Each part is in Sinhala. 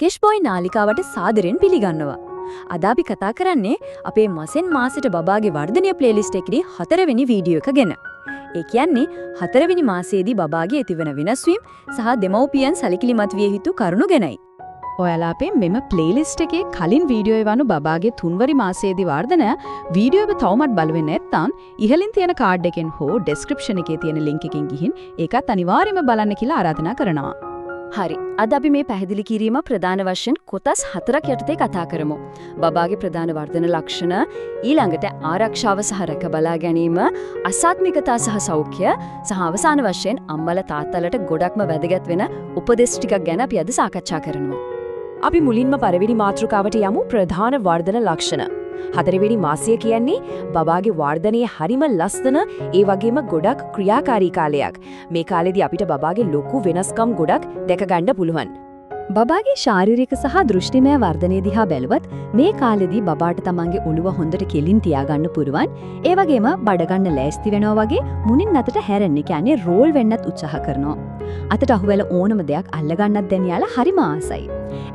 කෙෂ්බොයි නාලිකාවට සාදරෙන් පිළිගන්නවා. අද අපි කතා කරන්නේ අපේ මාසෙන් මාසෙට බබාගේ වර්ධනීය ප්ලේලිස්ට් එකේ 4 වෙනි වීඩියෝ එක ගැන. ඒ කියන්නේ 4 වෙනි මාසයේදී බබාගේ ඇතිවන වෙනස්වීම් සහ දෙමව්පියන් සැලකිලිමත් විය යුතු කරුණු ගැනයි. ඔයාලා අපේ මෙම ප්ලේලිස්ට් එකේ කලින් වීඩියෝ එවනු බබාගේ 3 වෙනි මාසයේදී වර්ධනය වීඩියෝ එක තවමත් බලවෙන්නේ නැත්නම් ඉහළින් තියෙන කාඩ් එකෙන් හෝ ඩෙස්ක්‍රිප්ෂන් එකේ තියෙන ලින්ක් එකකින් ගිහින් ඒකත් අනිවාර්යයෙන්ම බලන්න කියලා ආරාධනා කරනවා. හරි. අද අපි මේ පැහැදිලි කිරීම ප්‍රධාන වශයෙන් කොටස් 4ක් යටතේ කතා කරමු. බබාගේ ප්‍රධාන වර්ධන ලක්ෂණ, ඊළඟට ආරක්ෂාව සහ රැක බලා ගැනීම, අසාත්මිකතා සහ සෞඛ්‍ය, සහ අවසාන වශයෙන් අම්මලා තාත්තලාට ගොඩක්ම වැදගත් වෙන උපදෙස් ටිකක් ගැන අපි අද සාකච්ඡා කරනවා. අපි මුලින්ම පළවෙනි මාතෘකාවට යමු ප්‍රධාන වර්ධන ලක්ෂණ. 4 වෙනි මාසය කියන්නේ බබාගේ වර්ධනයේ හරිම ලස්සන ඒ වගේම ගොඩක් ක්‍රියාකාරී කාලයක්. මේ කාලෙදී අපිට බබාගේ ලොකු වෙනස්කම් ගොඩක් දැක ගන්න පුළුවන්. බබාගේ ශාරීරික සහ දෘෂ්ටිමය වර්ධනය දිහා බැලුවත් මේ කාලෙදී බබාට තමන්ගේ ඔළුව හොඳට කෙලින් තියාගන්න පුරුවන්. ඒ වගේම බඩ ගන්න ලෑස්ති වෙනවා වගේ මුණින් අතට හැරෙන්න කියන්නේ රෝල් වෙන්නත් උත්සාහ කරනවා. අතට අහුවෙල ඕනම දෙයක් අල්ල ගන්නත් දැන් යාලා හරිම ආසයි.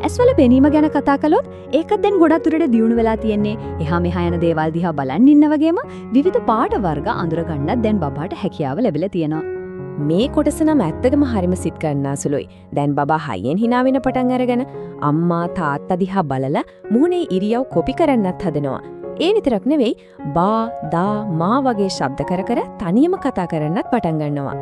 ඇස්වල පෙනීම ගැන කතා කළොත් ඒකත් දැන් ගොඩක් දුරට දියුණු වෙලා තියෙන්නේ. එහා මෙහා යන දේවල් දිහා බලන් ඉන්න වගේම විවිධ පාට වර්ග අඳුර ගන්නත් දැන් බබාට හැකියාව ලැබිලා තියෙනවා. මේ කොටස නම් ඇත්තටම හරිම සිත් ගන්නාසුලුයි. දැන් බබා හයියෙන් hina වෙන පටන් අරගෙන අම්මා තාත්තා දිහා බලලා මුහුණේ ඉරියව් කොපි කරන්නත් හදනවා. ඒ විතරක් නෙවෙයි බා දා මා වගේ ශබ්ද කර කර තනියම කතා කරන්නත් පටන් ගන්නවා.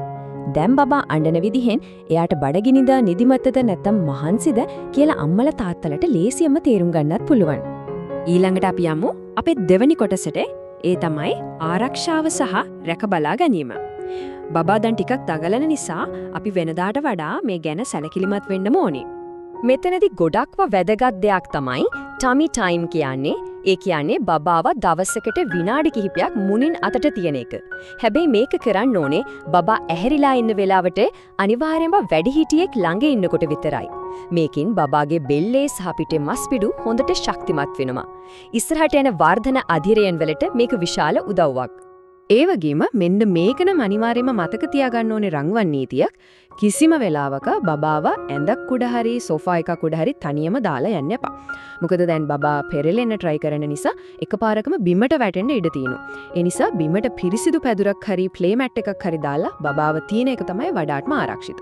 දැන් බබා අඬන විදිහෙන් එයාට බඩගිනිද නිදිමතද නැත්නම් මහන්සිද කියලා අම්මලා තාත්තලාට ලේසියෙන්ම තේරුම් ගන්නත් පුළුවන්. ඊළඟට අපි යමු අපේ දෙවෙනි කොටසට. ඒ තමයි ආරක්ෂාව සහ රැක බලා ගැනීම. බබා දැන් ටිකක් දඟලන නිසා අපි වෙනදාට වඩා මේ ගැන සැලකිලිමත් වෙන්න ඕනේ. මෙතනදී ගොඩක්ම වැදගත් දෙයක් තමයි ටමි ටයිම් කියන්නේ. ඒ කියන්නේ බබාව දවසකට විනාඩි කිහිපයක් මුණින් අතට තියන එක. හැබැයි මේක කරන්න ඕනේ බබා ඇහැරිලා ඉන්න වෙලාවට අනිවාර්යයෙන්ම වැඩිහිටියෙක් ළඟ ඉන්නකොට විතරයි. මේකින් බබාගේ බෙල්ලේ සහ පිටේ මස් පිඩු හොඳට ශක්තිමත් වෙනවා. ඉස්සරහට යන වර්ධන අධිරයන් වලට මේක විශාල උදව්වක්. ඒ වගේම මෙන්න මේකනම් අනිවාර්යයෙන්ම මතක තියාගන්න ඕනේ රංගවන් නීතියක්. කිසිම වෙලාවක බබාව ඇඳක් උඩ හරි සෝෆා එකක් උඩ හරි තනියම දාලා යන්න එපා. මොකද දැන් බබා පෙරලෙන්න try කරන නිසා එකපාරකම බිමට වැටෙන්න ඉඩ තියෙනවා. ඒ නිසා බිමට පිරිසිදු පැදුරක් හරි ප්ලේ මැට් එකක් හරි දාලා බබාව තියෙන එක තමයි වඩාත්ම ආරක්ෂිත.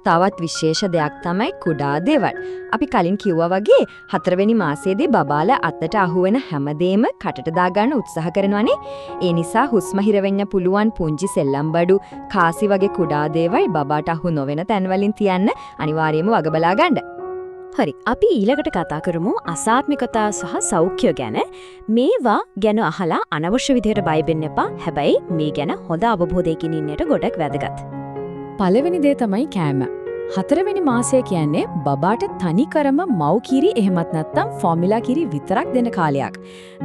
තවත් විශේෂ දෙයක් තමයි කුඩා දේවල්. අපි කලින් කිව්වා වගේ 4 වෙනි මාසයේදී බබාලා අතට අහුවෙන හැමදේම කටට දාගන්න උත්සාහ කරනවානේ. ඒ නිසා හුස්ම හිර වෙන්න පුළුවන් පුංචි සෙල්ලම් බඩු, කාසි වගේ කුඩා දේවල් බබාට අහු නොවන තැන් වලින් තියන්න අනිවාර්යයෙන්ම වග බලා ගන්න. හරි. අපි ඊළඟට කතා කරමු අසාත්මිකතා සහ සෞඛ්‍ය ගැන. මේවා ගැන අහලා අනවශ්‍ය විදිහට බය වෙන්න එපා. හැබැයි මේ ගැන හොඳ අවබෝධයකින් ඉන්නට ගොඩක් වැදගත්. පළවෙනි දේ තමයි කෑම. 4 වෙනි මාසය කියන්නේ බබාට තනිකරම මව් කිරි එහෙමත් නැත්නම් ෆෝමියුලා කිරි විතරක් දෙන කාලයක්.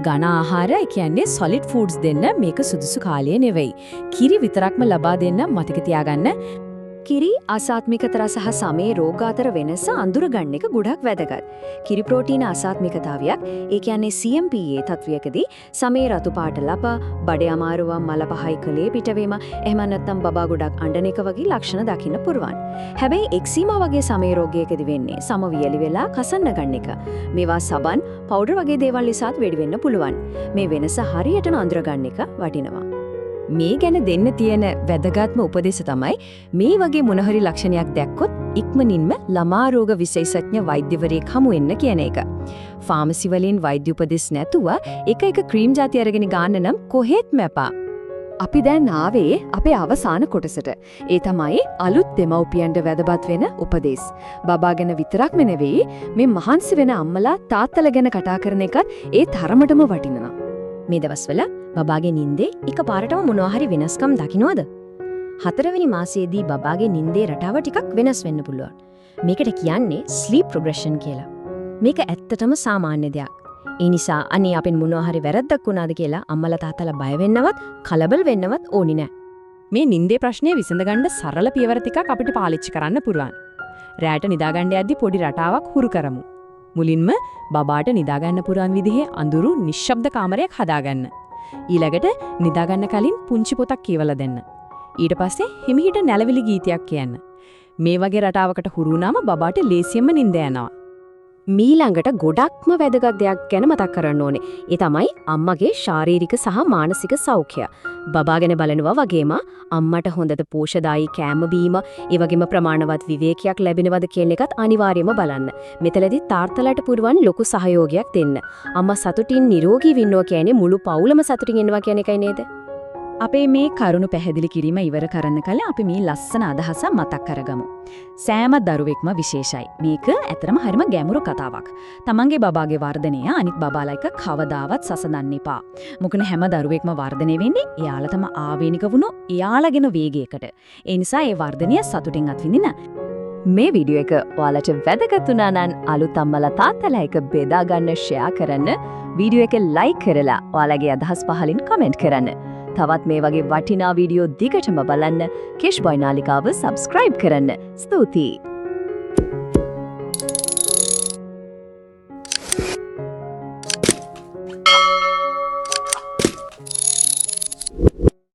ඝන ආහාර කියන්නේ solid foods දෙන්න මේක සුදුසු කාලය නෙවෙයි. කිරි විතරක්ම ලබා දෙන්න මතක තියාගන්න. කිරි අසාත්මිකතර සහ සමේ රෝග අතර වෙනස අඳුර ගන්න එක ගොඩක් වැදගත්. කිරි ප්‍රෝටීන අසාත්මිකතාවයක්, ඒ කියන්නේ CMPA තත්වයකදී සමේ රතු පාට ලප, බඩේ අමාරුව, මල පහයි කලේ පිටවීම, එහෙම නැත්නම් බබා ගොඩක් අඬන එක වගේ ලක්ෂණ දකින්න පුරුවන්. හැබැයි එක්සීමා වගේ සමේ රෝගයකදී වෙන්නේ සම වියලි වෙලා කසන්න ගන්න එක. මේවා සබන්, පවුඩර් වගේ දේවල් නිසාත් වෙඩි වෙන්න පුළුවන්. මේ වෙනස හරියටම අඳුර ගන්න එක වටිනවා. මේ ගැන දෙන්න තියෙන වැදගත්ම උපදේශ තමයි මේ වගේ මොන හරි ලක්ෂණයක් දැක්කොත් ඉක්මනින්ම ළමා රෝග විශේෂඥ වෛද්‍යවරයෙක් හමු වෙන්න කියන එක. ෆාමසි වලින් වෛද්‍ය උපදෙස් නැතුව එක ක්‍රීම් ಜಾති අරගෙන ගන්න නම් කොහෙත්ම එපා. අපි දැන් ආවේ අපේ අවසාන කොටසට. ඒ තමයි අලුත් දෙමව්පියන්ට වැදගත් වෙන උපදෙස්. බබා ගැන විතරක්ම නෙවෙයි මේ මහන්සි වෙන අම්මලා තාත්තලා ගැන කතා කරන එකත් ඒ තරමටම වටිනවා. මේ දවස්වල බබාගේ නිින්දේ එකපාරටම මොනවා හරි වෙනස්කම් දකින්නවද? 4 වෙනි මාසයේදී බබාගේ නිින්දේ රටාව ටිකක් වෙනස් වෙන්න පුළුවන්. මේකට කියන්නේ sleep progression කියලා. මේක ඇත්තටම සාමාන්‍ය දෙයක්. ඒ නිසා අනේ අපෙන් මොනවා හරි වැරද්දක් වුණාද කියලා අම්මලා තාත්තලා බය වෙන්නවත් කලබල වෙන්නවත් ඕනි නෑ. මේ නිින්දේ ප්‍රශ්නේ විසඳගන්න සරල පියවර ටිකක් අපිට පාවිච්චි කරන්න පුළුවන්. රැට නිදාගන්න යද්දි පොඩි රටාවක් හුරු කරමු. මුලින්ම බබාට නිදාගන්න පුරාන් විදිහේ අඳුරු නිශ්ශබ්ද කාමරයක් හදාගන්න. ඊළඟට නිදාගන්න කලින් පුංචි පොතක් කියවලා දෙන්න. ඊට පස්සේ හිමිහිට නැලවිලි ගීතයක් කියන්න. මේ වගේ රටාවකට හුරු වුණාම බබාට ලේසියෙන්ම නිින්ද යනවා. මීළඟට ගොඩක්ම වැදගත් දෙයක් ගැන මතක් කරන්න ඕනේ. ඒ තමයි අම්මගේ ශාරීරික සහ මානසික සෞඛ්‍යය. බබා ගැන බලනවා වගේම අම්මට හොඳට පෝෂදායී කෑම බීම, ඒ වගේම ප්‍රමාණවත් විවේකයක් ලැබෙනවද කියන එකත් අනිවාර්යයෙන්ම බලන්න. මෙතනදී තාත්තලාට පුරුවන් ලොකු සහයෝගයක් දෙන්න. අම්මා සතුටින් නිරෝගීව ඉන්නවා කියන්නේ මුළු පවුලම සතුටින් ඉන්නවා කියන එකයි නේද? අපේ මේ කරුණු පැහැදිලි කිරීම ඉවර කරන්න කලින් අපි මේ ලස්සන අදහස මතක් කරගමු. සෑම දරුවෙක්ම විශේෂයි. මේක ඇතරම හරිම ගැඹුරු කතාවක්. තමන්ගේ බබාගේ වර්ධනය අනිත් බබාලා එක්ක කවදාවත් සසඳන්න එපා. මොකද හැම දරුවෙක්ම වර්ධනය වෙන්නේ එයාලා තම ආවේනික වුණු එයාලගෙන වේගයකට. ඒ නිසා ඒ වර්ධනය සතුටින් අත්විඳින්න. මේ වීඩියෝ එක ඔයාලට වැදගත් වුණා නම් අලුත් අම්මලා තාත්තලා එක බෙදා ගන්න ෂෙයා කරන්න, වීඩියෝ එක ලයික් කරලා ඔයාලගේ අදහස් පහලින් කමෙන්ට් කරන්න. තවත් මේ වගේ වටිනා වීඩියෝ දිගටම බලන්න කිෂ්බොයි නාලිකාව සබ්ස්ක්‍රයිබ් කරන්න. ස්තුතියි.